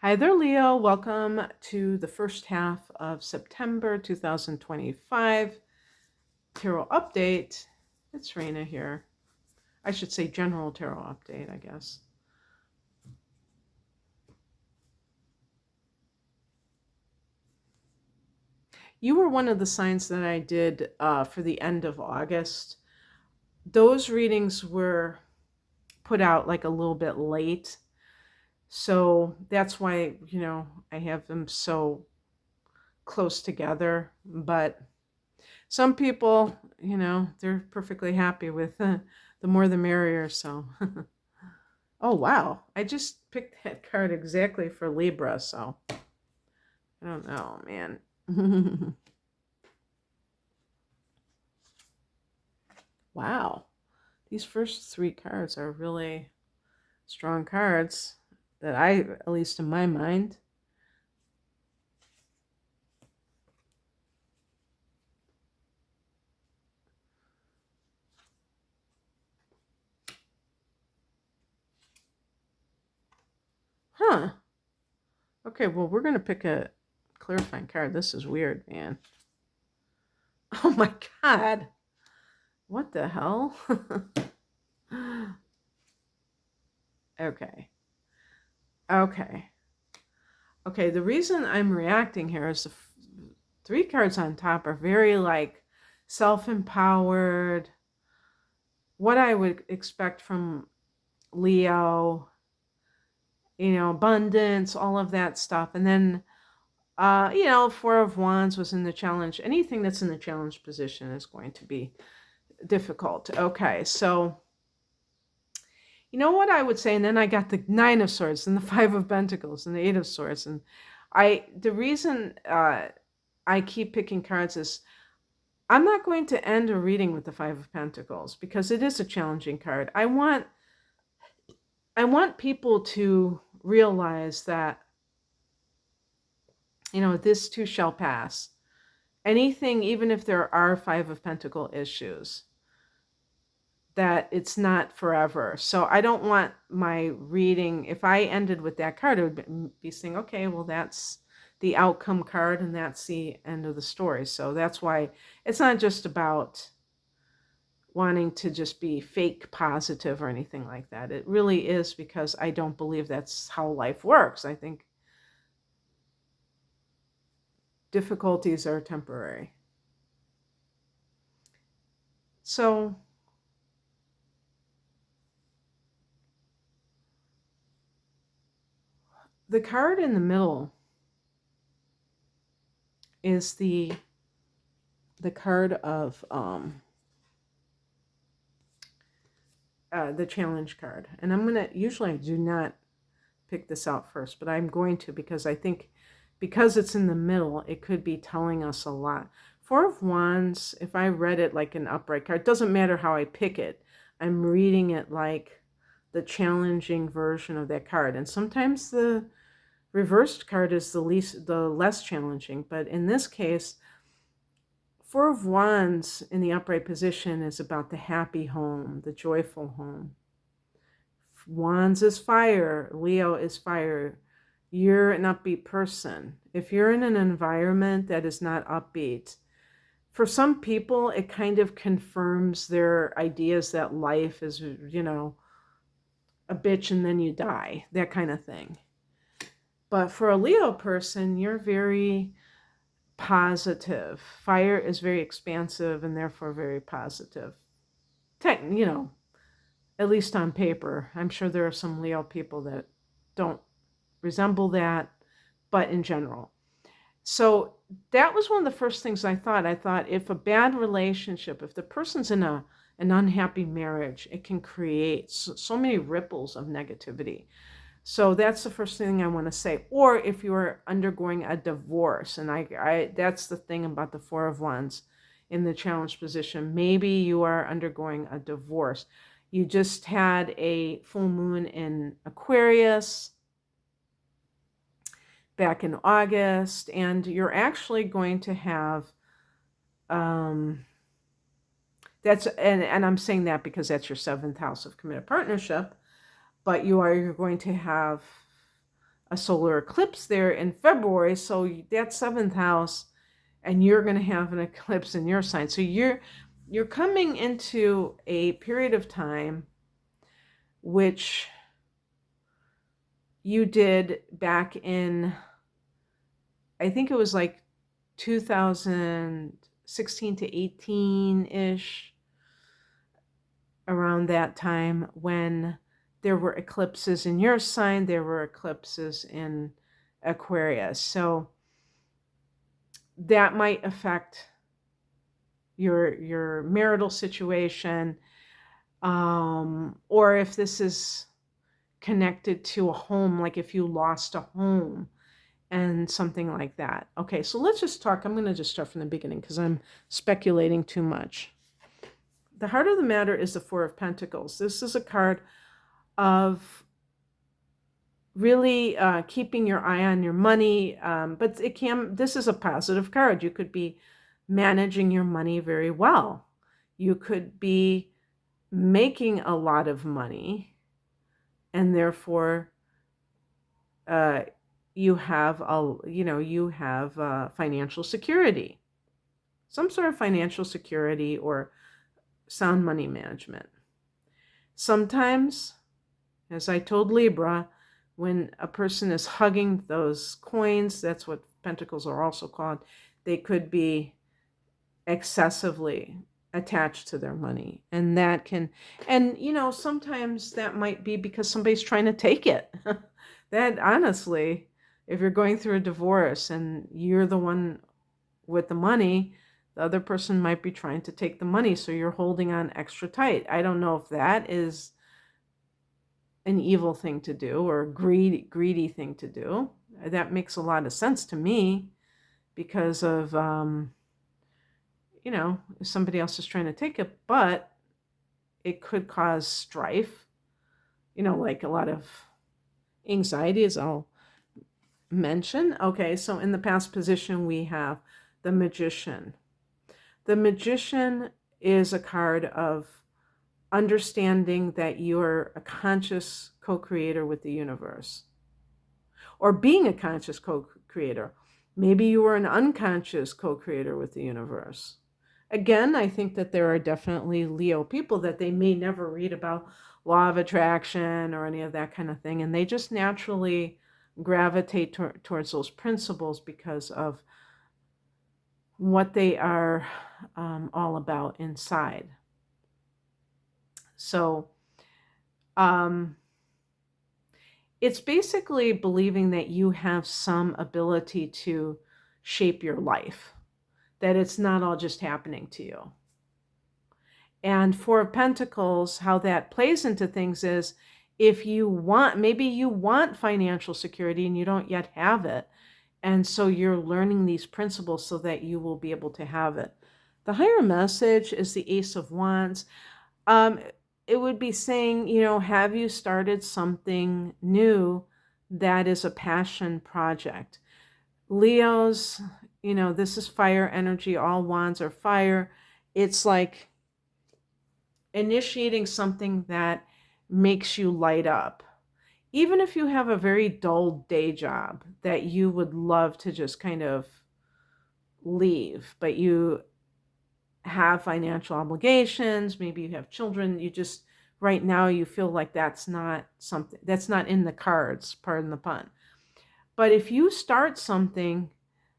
Hi there, Leo. Welcome to the first half of September 2025 Tarot Update. It's Raina here. I should say General Tarot Update, I guess. You were one of the signs that I did for the end of August. Those readings were put out like a little bit late. So that's why, I have them so close together. But some people, they're perfectly happy with the more the merrier. So, oh wow, I just picked that card exactly for Libra. So I don't know, man. Wow, these first three cards are really strong cards that at least in my mind. Huh. Okay, well, we're going to pick a clarifying card. This is weird, man. Oh my God. What the hell? Okay. Okay. Okay, the reason I'm reacting here is the three cards on top are very like self-empowered, what I would expect from Leo, abundance, all of that stuff. And then, Four of Wands was in the challenge. Anything that's in the challenge position is going to be difficult. Okay, so you know what I would say, and then I got the Nine of Swords and the Five of Pentacles and the Eight of Swords, and the reason I keep picking cards is I'm not going to end a reading with the Five of Pentacles because it is a challenging card. I want people to realize that this too shall pass. Anything, even if there are Five of Pentacle issues, that it's not forever. So I don't want my reading, if I ended with that card, it would be saying, okay, well, that's the outcome card and that's the end of the story. So that's why it's not just about wanting to just be fake positive or anything like that. It really is because I don't believe that's how life works. I think difficulties are temporary. So the card in the middle is the card of the challenge card. And I'm going to, usually I do not pick this out first, but I'm going to because I think because it's in the middle, it could be telling us a lot. Four of Wands, if I read it like an upright card, it doesn't matter how I pick it. I'm reading it like the challenging version of that card. And sometimes the reversed card is the less challenging. But in this case, Four of Wands in the upright position is about the happy home, the joyful home. Wands is fire. Leo is fire. You're an upbeat person. If you're in an environment that is not upbeat, for some people, it kind of confirms their ideas that life is, a bitch and then you die, that kind of thing. But for a Leo person, you're very positive. Fire is very expansive and therefore very positive. At least on paper. I'm sure there are some Leo people that don't resemble that, but in general. So that was one of the first things I thought. I thought if a bad relationship, if the person's in an unhappy marriage, it can create so many ripples of negativity. So that's the first thing I want to say. Or if you're undergoing a divorce, and I that's the thing about the Four of Wands in the challenge position. Maybe you are undergoing a divorce. You just had a full moon in Aquarius back in August, and you're actually going to have and I'm saying that because that's your seventh house of committed partnership, but you're going to have a solar eclipse there in February. So that seventh house, and you're going to have an eclipse in your sign. So you're coming into a period of time which you did back in, I think it was like 2016 to 18-ish, around that time, when there were eclipses in your sign, there were eclipses in Aquarius. So that might affect your marital situation, or if this is connected to a home, like if you lost a home and something like that. Okay, so let's just talk. I'm going to just start from the beginning because I'm speculating too much. The heart of the matter is the Four of Pentacles. This is a card of really keeping your eye on your money, but this is a positive card. You could be managing your money very well. You could be making a lot of money, and therefore you have financial security, some sort of financial security or sound money management. Sometimes, as I told Libra, when a person is hugging those coins, that's what pentacles are also called, they could be excessively attached to their money. And that can, and sometimes that might be because somebody's trying to take it. That, honestly, if you're going through a divorce and you're the one with the money, the other person might be trying to take the money, so you're holding on extra tight. I don't know if that is an evil thing to do or a greedy thing to do. That makes a lot of sense to me because of, if somebody else is trying to take it, but it could cause strife, like a lot of anxiety, as I'll mention. Okay, so in the past position, we have the Magician. The Magician is a card of understanding that you're a conscious co-creator with the universe, or being a conscious co-creator. Maybe you are an unconscious co-creator with the universe. Again, I think that there are definitely Leo people that they may never read about law of attraction or any of that kind of thing, and they just naturally gravitate towards those principles because of what they are all about inside. So it's basically believing that you have some ability to shape your life, that it's not all just happening to you. And Four of Pentacles, how that plays into things is, if maybe you want financial security and you don't yet have it, and so you're learning these principles so that you will be able to have it. The higher message is the Ace of Wands. It would be saying, have you started something new that is a passion project? Leos, this is fire energy. All wands are fire. It's like initiating something that makes you light up. Even if you have a very dull day job that you would love to just kind of leave, but you have financial obligations, maybe you have children, right now you feel like that's not in the cards, pardon the pun. But if you start something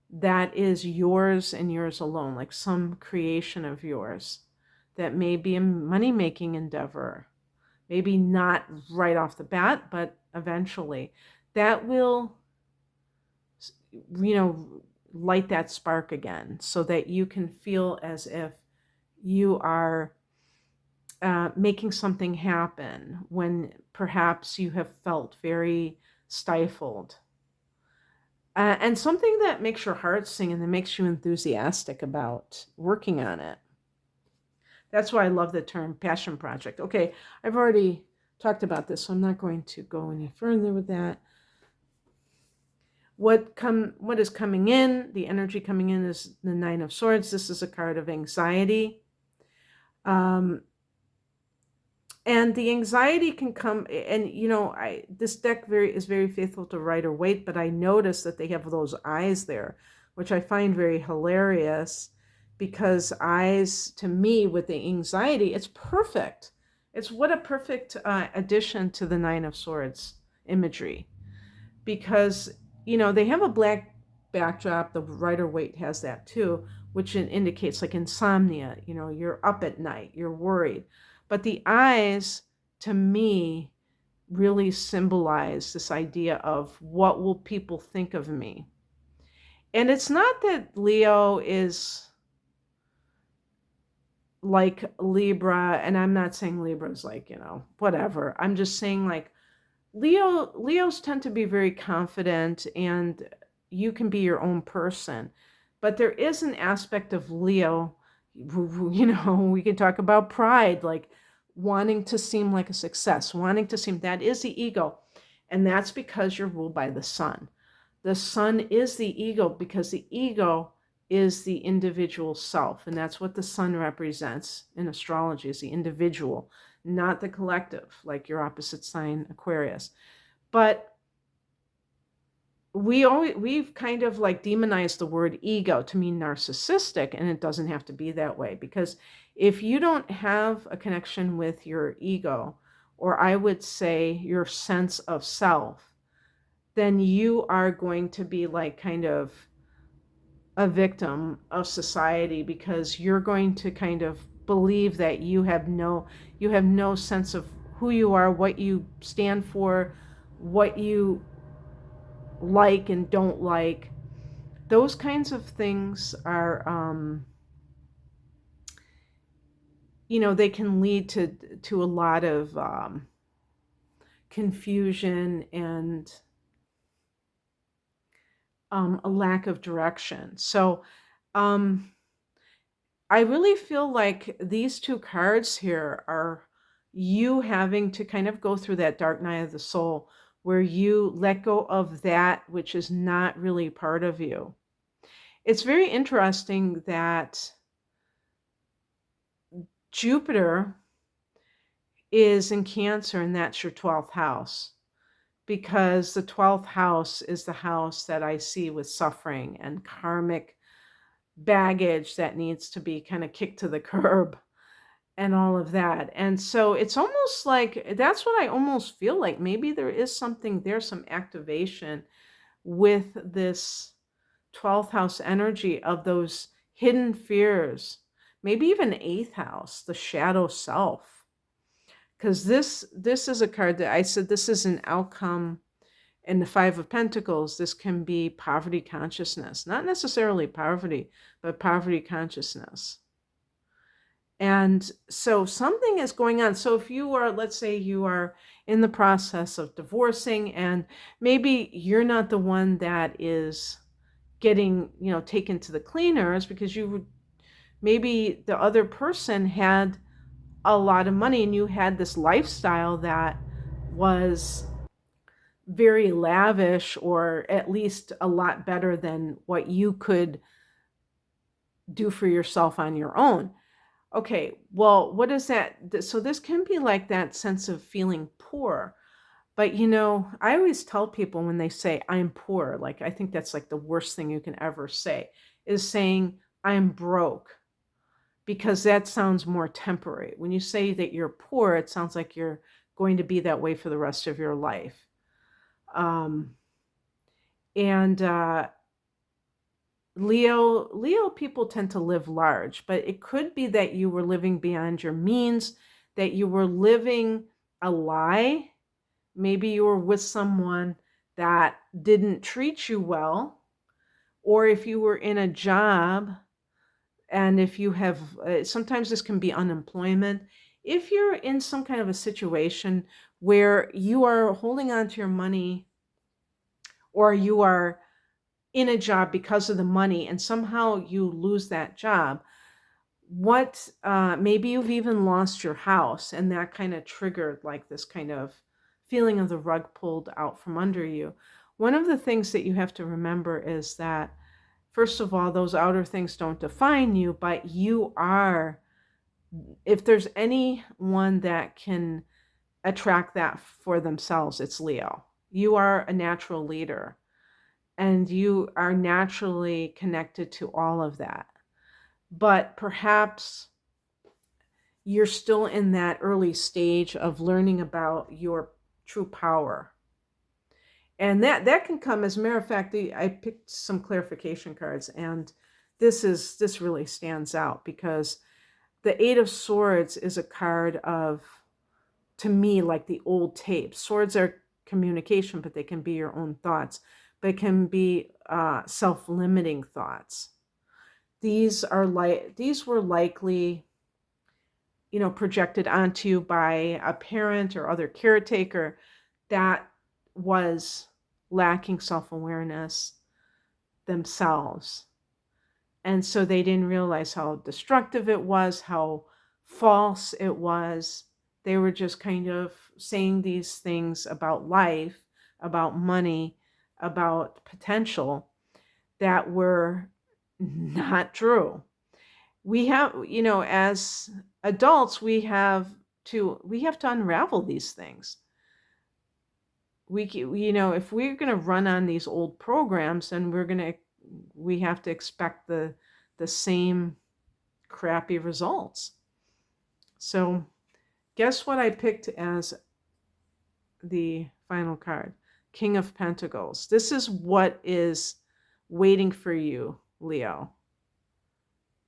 that is yours and yours alone, like some creation of yours, that may be a money-making endeavor, maybe not right off the bat, but eventually, that will, light that spark again so that you can feel as if you are making something happen when perhaps you have felt very stifled. And something that makes your heart sing and that makes you enthusiastic about working on it. That's why I love the term passion project. Okay, I've already talked about this, so I'm not going to go any further with that. What is coming in, the energy coming in, is the Nine of Swords. This is a card of anxiety. And the anxiety can come, and this deck is very faithful to Rider-Waite, but I notice that they have those eyes there, which I find very hilarious, because eyes, to me, with the anxiety, it's perfect. It's what a perfect addition to the Nine of Swords imagery, because they have a black backdrop. The Rider-Waite has that too, which indicates like insomnia. You're up at night, you're worried. But the eyes, to me, really symbolize this idea of what will people think of me. And it's not that Leo is like Libra, and I'm not saying Libra's like, whatever. I'm just saying, like, Leos tend to be very confident, and you can be your own person. But there is an aspect of Leo, we can talk about pride, like wanting to seem like a success, wanting to seem, that is the ego. And that's because you're ruled by the sun. The sun is the ego, because the ego is the individual self. And that's what the sun represents in astrology, is the individual, not the collective, like your opposite sign, Aquarius. But we've kind of like demonized the word ego to mean narcissistic, and it doesn't have to be that way, because if you don't have a connection with your ego, or I would say your sense of self, then you are going to be like kind of a victim of society, because you're going to kind of believe that you have no sense of who you are, what you stand for, what you like and don't like. Those kinds of things are they can lead to a lot of confusion and a lack of direction. So I really feel like these two cards here are you having to kind of go through that dark night of the soul, where you let go of that which is not really part of you. It's very interesting that Jupiter is in Cancer, and that's your 12th house, because the 12th house is the house that I see with suffering and karmic baggage that needs to be kind of kicked to the curb and all of that. And so it's almost like, that's what I almost feel like. Maybe there is something there, some activation with this 12th house energy of those hidden fears, maybe even 8th house, the shadow self. Because this is a card that I said, this is an outcome. In the Five of Pentacles, this can be poverty consciousness, not necessarily poverty, but poverty consciousness. And so something is going on. So if you are, let's say you are in the process of divorcing, and maybe you're not the one that is getting, taken to the cleaners, because maybe the other person had a lot of money, and you had this lifestyle that was very lavish, or at least a lot better than what you could do for yourself on your own. Okay, well, what is that? So this can be like that sense of feeling poor. But I always tell people when they say I'm poor, like, I think that's like the worst thing you can ever say, is saying I'm broke, because that sounds more temporary. When you say that you're poor, it sounds like you're going to be that way for the rest of your life. And Leo people tend to live large, but it could be that you were living beyond your means, that you were living a lie. Maybe you were with someone that didn't treat you well, or if you were in a job, and if you have, sometimes this can be unemployment. If you're in some kind of a situation where you are holding on to your money, or you are in a job because of the money, and somehow you lose that job, maybe you've even lost your house, and that kind of triggered like this kind of feeling of the rug pulled out from under you. One of the things that you have to remember is that, first of all, those outer things don't define you, but you are If there's anyone that can attract that for themselves, it's Leo. You are a natural leader and you are naturally connected to all of that. But perhaps you're still in that early stage of learning about your true power. And that can come, as a matter of fact, I picked some clarification cards, and this really stands out because the Eight of Swords is a card of, to me, like the old tapes. Swords are communication, but they can be your own thoughts. But it can be self-limiting thoughts. These were likely, projected onto you by a parent or other caretaker that was lacking self-awareness themselves. And so they didn't realize how destructive it was, how false it was. They were just kind of saying these things about life, about money, about potential that were not true. We have, as adults, we have to unravel these things. If we're going to run on these old programs, then we have to expect the same crappy results. So guess what I picked as the final card? King of Pentacles. This is what is waiting for you, Leo,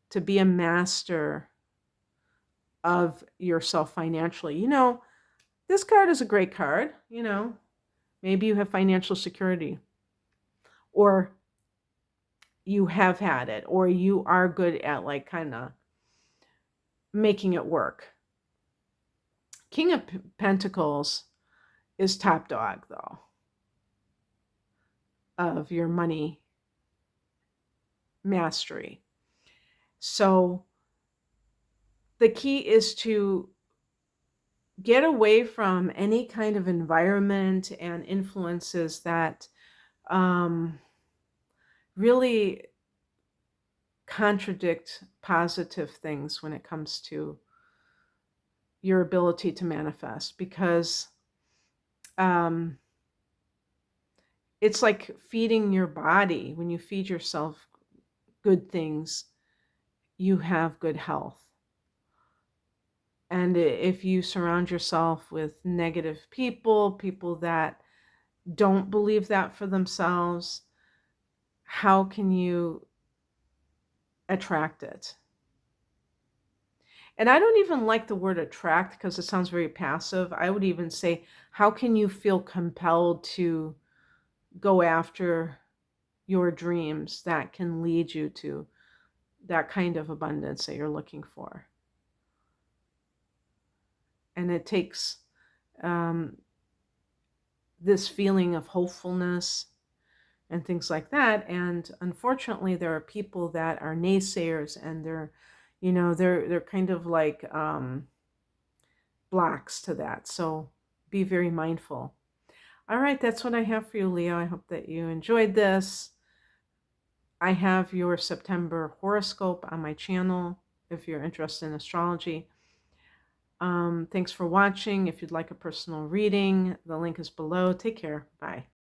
to be a master of yourself financially. This card is a great card. Maybe you have financial security, or you have had it, or you are good at like kind of making it work. King of Pentacles is top dog, though, of your money mastery. So the key is to get away from any kind of environment and influences that really contradict positive things when it comes to your ability to manifest, because it's like feeding your body. When you feed yourself good things, you have good health. And if you surround yourself with negative people that don't believe that for themselves, how can you attract it? And I don't even like the word attract because it sounds very passive. I would even say, how can you feel compelled to go after your dreams that can lead you to that kind of abundance that you're looking for? And it takes this feeling of hopefulness and things like that. And unfortunately, there are people that are naysayers, and they're kind of like blocks to that. So be very mindful. All right, that's what I have for you, Leo. I hope that you enjoyed this. I have your September horoscope on my channel if you're interested in astrology. Thanks for watching. If you'd like a personal reading, the link is below. Take care. Bye.